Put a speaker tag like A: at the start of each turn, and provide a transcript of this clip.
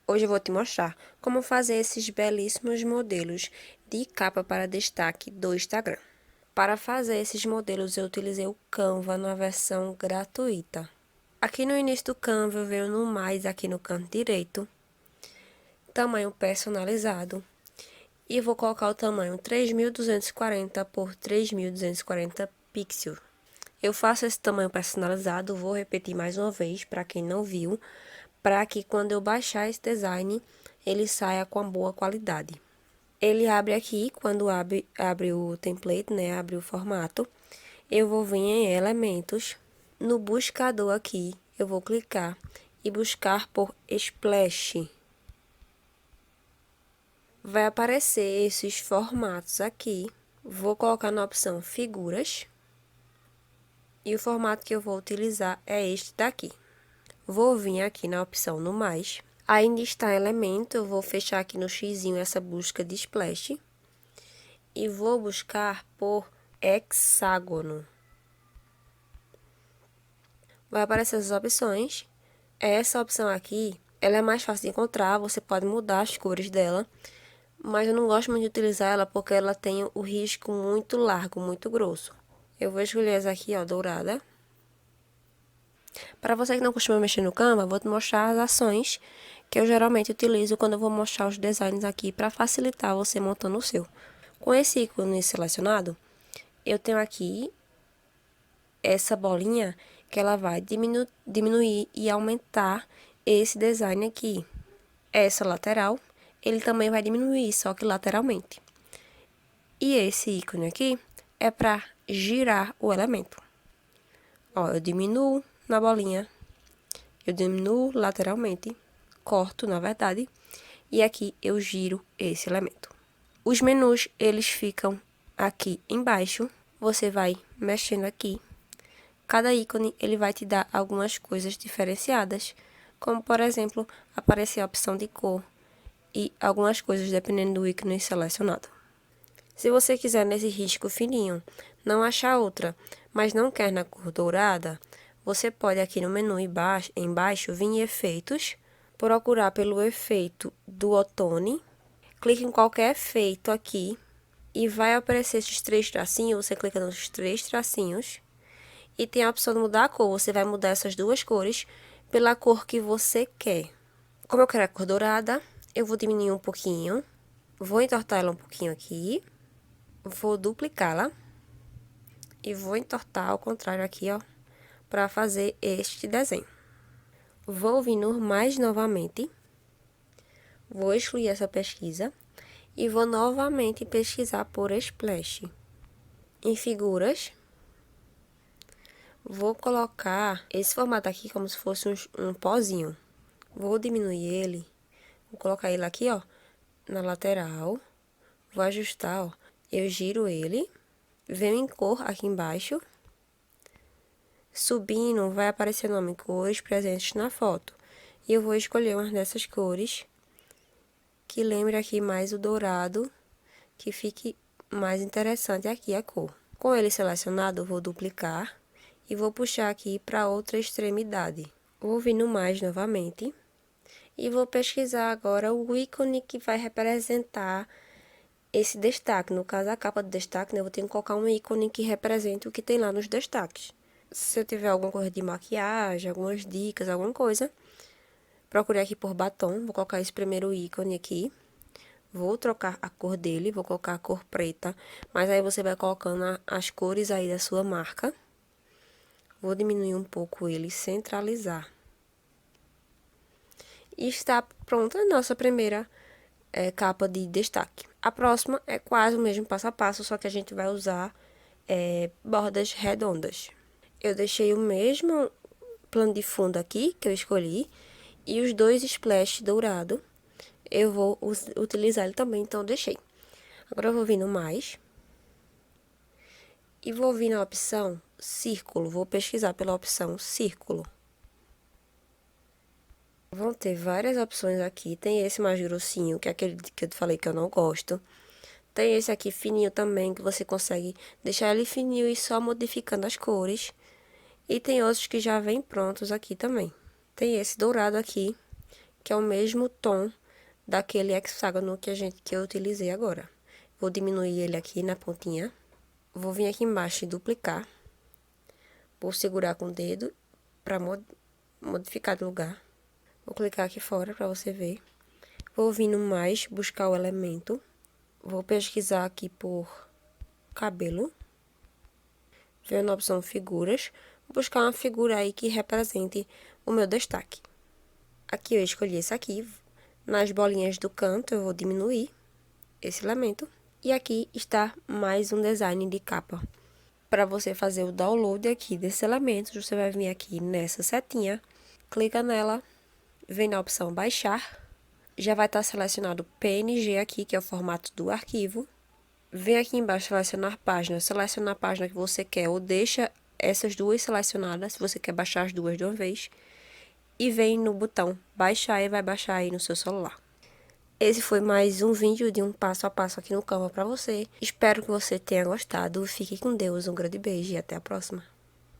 A: Hoje eu vou te mostrar como fazer esses belíssimos modelos de capa para destaque do Instagram. Para fazer esses modelos eu utilizei o Canva na versão gratuita. Aqui no início do Canva eu venho no mais aqui no canto direito, tamanho personalizado, e vou colocar o tamanho 3240 por 3240 pixels. Eu faço esse tamanho personalizado, vou repetir mais uma vez para quem não viu, para que quando eu baixar esse design, ele saia com boa qualidade. Ele abre aqui, quando abre o template, né, abre o formato, eu vou vir em elementos, no buscador aqui, eu vou clicar e buscar por Splash. Vai aparecer esses formatos aqui, vou colocar na opção figuras, e o formato que eu vou utilizar é este daqui. Vou vir aqui na opção no mais. Ainda está elemento, eu vou fechar aqui no xizinho essa busca de splash. E vou buscar por hexágono. Vai aparecer as opções. Essa opção aqui, ela é mais fácil de encontrar, você pode mudar as cores dela. Mas eu não gosto muito de utilizar ela porque ela tem o risco muito largo, muito grosso. Eu vou escolher essa aqui, ó, dourada. Para você que não costuma mexer no Canva, vou te mostrar as ações que eu geralmente utilizo quando eu vou mostrar os designs aqui para facilitar você montando o seu. Com esse ícone selecionado, eu tenho aqui essa bolinha que ela vai diminuir e aumentar esse design aqui. Essa lateral, ele também vai diminuir, só que lateralmente. E esse ícone aqui é para girar o elemento. Ó, eu diminuo na bolinha, eu diminuo lateralmente, corto, na verdade, e aqui eu giro esse elemento. Os menus, eles ficam aqui embaixo, você vai mexendo aqui. Cada ícone, ele vai te dar algumas coisas diferenciadas, como, por exemplo, aparecer a opção de cor e algumas coisas dependendo do ícone selecionado. Se você quiser nesse risco fininho, não achar outra, mas não quer na cor dourada, você pode aqui no menu embaixo vir em efeitos, procurar pelo efeito do outono, clique em qualquer efeito aqui e vai aparecer esses três tracinhos, você clica nos três tracinhos e tem a opção de mudar a cor, você vai mudar essas duas cores pela cor que você quer. Como eu quero a cor dourada, eu vou diminuir um pouquinho, vou entortar ela um pouquinho aqui, vou duplicá-la e vou entortar ao contrário aqui, ó, para fazer este desenho. Vou vir no mais novamente, vou excluir essa pesquisa e vou novamente pesquisar por splash. Em figuras, vou colocar esse formato aqui como se fosse um pozinho. Vou diminuir ele, vou colocar ele aqui, ó, na lateral, vou ajustar, ó, eu giro ele, venho em cor aqui embaixo. Subindo, vai aparecer o nome cores presentes na foto. E eu vou escolher uma dessas cores, que lembre aqui mais o dourado, que fique mais interessante aqui a cor. Com ele selecionado, eu vou duplicar e vou puxar aqui para outra extremidade. Vou vir no mais novamente e vou pesquisar agora o ícone que vai representar esse destaque. No caso, a capa de destaque, né, eu vou ter que colocar um ícone que represente o que tem lá nos destaques. Se eu tiver alguma coisa de maquiagem, algumas dicas, alguma coisa, procurei aqui por batom, vou colocar esse primeiro ícone aqui. Vou trocar a cor dele, vou colocar a cor preta, mas aí você vai colocando as cores aí da sua marca. Vou diminuir um pouco ele, centralizar. E está pronta a nossa primeira capa de destaque. A próxima é quase o mesmo passo a passo, só que a gente vai usar bordas redondas. Eu deixei o mesmo plano de fundo aqui, que eu escolhi, e os dois splash dourado, eu vou utilizar ele também, então eu deixei. Agora eu vou vir no mais, e vou vir na opção círculo, vou pesquisar pela opção círculo. Vão ter várias opções aqui, tem esse mais grossinho, que é aquele que eu te falei que eu não gosto. Tem esse aqui fininho também, que você consegue deixar ele fininho e só modificando as cores. E tem outros que já vêm prontos aqui também. Tem esse dourado aqui, que é o mesmo tom daquele hexágono que eu utilizei agora. Vou diminuir ele aqui na pontinha. Vou vir aqui embaixo e duplicar. Vou segurar com o dedo para modificar de lugar. Vou clicar aqui fora para você ver. Vou vir no mais, buscar o elemento. Vou pesquisar aqui por cabelo. Venho na opção figuras. Vou buscar uma figura aí que represente o meu destaque. Aqui eu escolhi esse aqui. Nas bolinhas do canto eu vou diminuir esse elemento. E aqui está mais um design de capa. Para você fazer o download aqui desses elementos, você vai vir aqui nessa setinha, clica nela, vem na opção baixar. Já vai estar selecionado PNG aqui, que é o formato do arquivo. Vem aqui embaixo selecionar página, seleciona a página que você quer ou deixa essas duas selecionadas, se você quer baixar as duas de uma vez. E vem no botão baixar e vai baixar aí no seu celular. Esse foi mais um vídeo de um passo a passo aqui no Canva para você. Espero que você tenha gostado. Fique com Deus, um grande beijo e até a próxima.